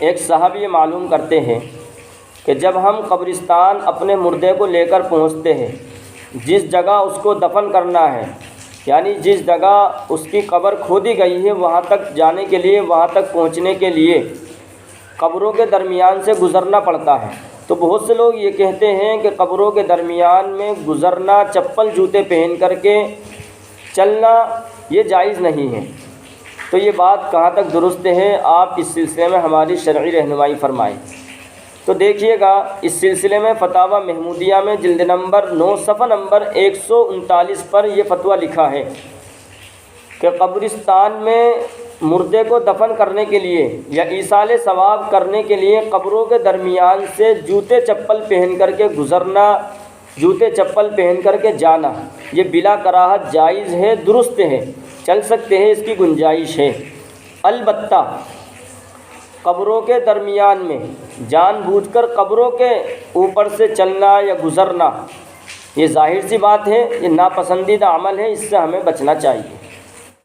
ایک صاحب یہ معلوم کرتے ہیں کہ جب ہم قبرستان اپنے مردے کو لے کر پہنچتے ہیں، جس جگہ اس کو دفن کرنا ہے، یعنی جس جگہ اس کی قبر کھودی گئی ہے، وہاں تک جانے کے لیے، وہاں تک پہنچنے کے لیے قبروں کے درمیان سے گزرنا پڑتا ہے۔ تو بہت سے لوگ یہ کہتے ہیں کہ قبروں کے درمیان میں گزرنا، چپل جوتے پہن کر کے چلنا، یہ جائز نہیں ہے۔ تو یہ بات کہاں تک درست ہے؟ آپ اس سلسلے میں ہماری شرعی رہنمائی فرمائیں۔ تو دیکھیے گا، اس سلسلے میں فتاوی محمودیہ میں جلد نمبر 9 صفحہ نمبر 139 پر یہ فتویٰ لکھا ہے کہ قبرستان میں مردے کو دفن کرنے کے لیے یا ایصال ثواب کرنے کے لیے قبروں کے درمیان سے جوتے چپل پہن کر کے گزرنا، جوتے چپل پہن کر کے جانا، یہ بلا کراہت جائز ہے، درست ہے، چل سکتے ہیں، اس کی گنجائش ہے۔ البتہ قبروں کے درمیان میں جان بوجھ کر قبروں کے اوپر سے چلنا یا گزرنا، یہ ظاہر سی بات ہے، یہ ناپسندیدہ عمل ہے، اس سے ہمیں بچنا چاہیے۔